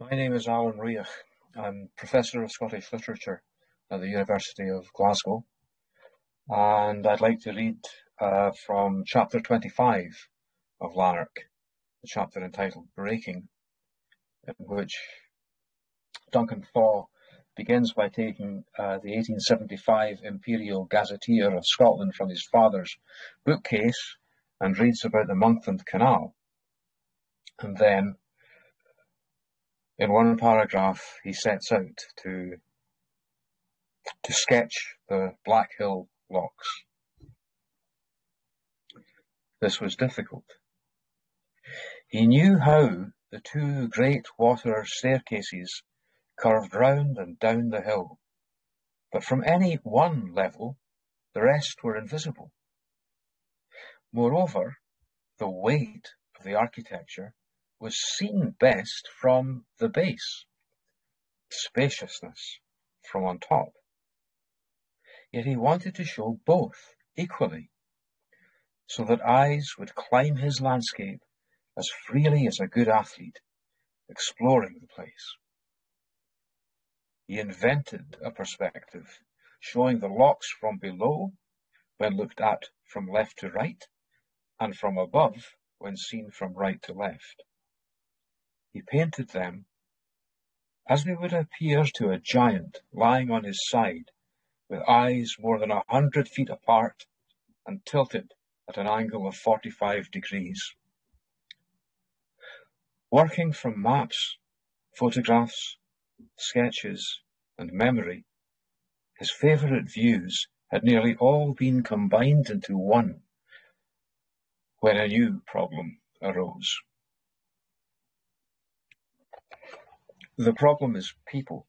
My name is Riach. I'm Professor of Scottish Literature at the University of Glasgow, and I'd like to read from chapter 25 of Lanark, the chapter entitled Breaking, in which Duncan Thaw begins by taking the 1875 Imperial Gazetteer of Scotland from his father's bookcase and reads about the Monkland Canal. And then, in one paragraph, he sets out to sketch the Black Hill locks. This was difficult. He knew how the two great water staircases curved round and down the hill, but from any one level, the rest were invisible. Moreover, the weight of the architecture was seen best from the base, spaciousness from on top. Yet he wanted to show both equally, so that eyes would climb his landscape as freely as a good athlete, exploring the place. He invented a perspective, showing the locks from below when looked at from left to right, and from above when seen from right to left. He painted them as they would appear to a giant lying on his side, with eyes more than 100 feet apart and tilted at an angle of 45 degrees. Working from maps, photographs, sketches, and memory, his favourite views had nearly all been combined into one when a new problem arose. The problem is people.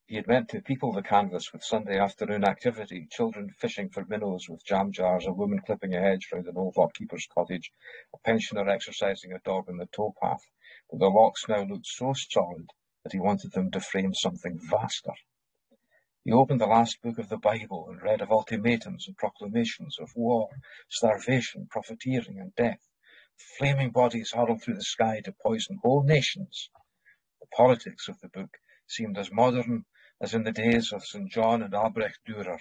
He had meant to people the canvas with Sunday afternoon activity, children fishing for minnows with jam jars, a woman clipping a hedge round an old lockkeeper's cottage, a pensioner exercising a dog on the towpath. But the locks now looked so solid that he wanted them to frame something vaster. He opened the last book of the Bible and read of ultimatums and proclamations of war, starvation, profiteering, and death. Flaming bodies hurled through the sky to poison whole nations. The politics of the book seemed as modern as in the days of St. John and Albrecht Dürer.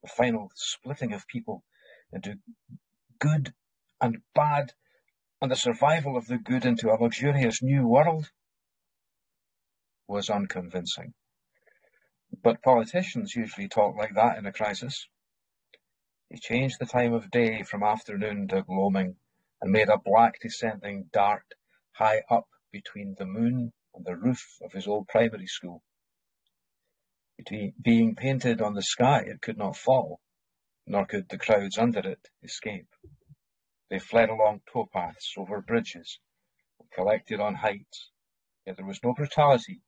The final splitting of people into good and bad, and the survival of the good into a luxurious new world, was unconvincing. But politicians usually talk like that in a crisis. He changed the time of day from afternoon to gloaming and made a black descending dart high up between the moon and the roof of his old primary school. Being painted on the sky, it could not fall, nor could the crowds under it escape. They fled along towpaths, over bridges, and collected on heights, yet there was no brutality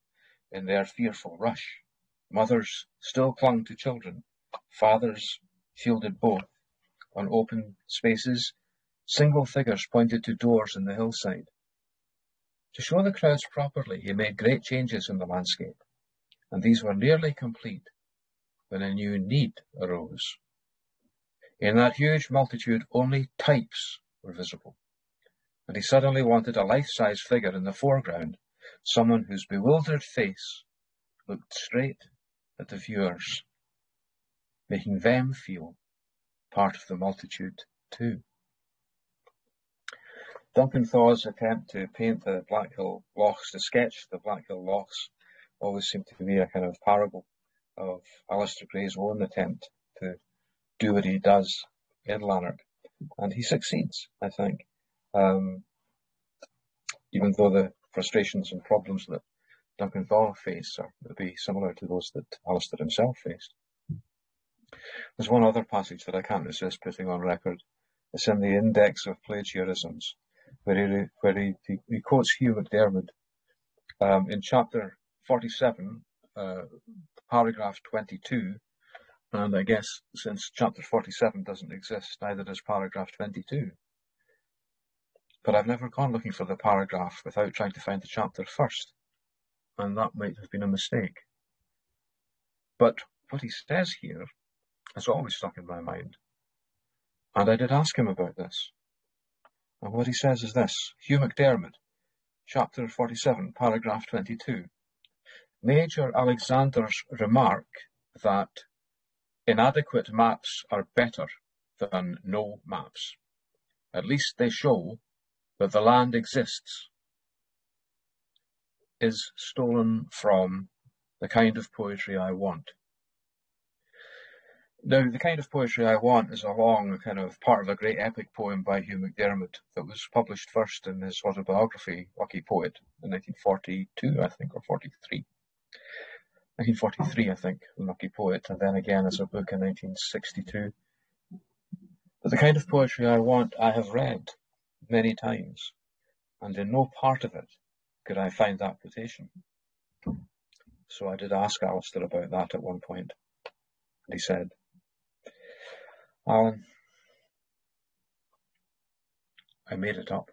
in their fearful rush. Mothers still clung to children, fathers shielded both. On open spaces, single figures pointed to doors in the hillside. To show the crowds properly, he made great changes in the landscape, and these were nearly complete when a new need arose. In that huge multitude, only types were visible, and he suddenly wanted a life-size figure in the foreground, someone whose bewildered face looked straight at the viewers, making them feel part of the multitude too. Duncan Thaw's attempt to paint the Black Hill locks, to sketch the Black Hill locks, always seemed to be a kind of parable of Alasdair Gray's own attempt to do what he does in Lanark. And he succeeds, I think, even though the frustrations and problems that Duncan Thaw faced are to be similar to those that Alasdair himself faced. There's one other passage that I can't resist putting on record. It's in the Index of Plagiarisms, where he quotes Hugh MacDiarmid in chapter 47, paragraph 22, and I guess since chapter 47 doesn't exist, neither does paragraph 22. But I've never gone looking for the paragraph without trying to find the chapter first, and that might have been a mistake. But what he says here has always stuck in my mind, and I did ask him about this. And what he says is this: Hugh MacDiarmid, chapter 47, paragraph 22. Major Alexander's remark that inadequate maps are better than no maps. At least they show that the land exists, is stolen from The Kind of Poetry I Want. Now, The Kind of Poetry I Want is a long kind of part of a great epic poem by Hugh MacDiarmid that was published first in his autobiography, Lucky Poet, in 1942, I think, or 43. 1943, I think, Lucky Poet, and then again as a book in 1962. But The Kind of Poetry I Want I have read many times, and in no part of it could I find that quotation. So I did ask Alasdair about that at one point, and he said, "Alan, I made it up."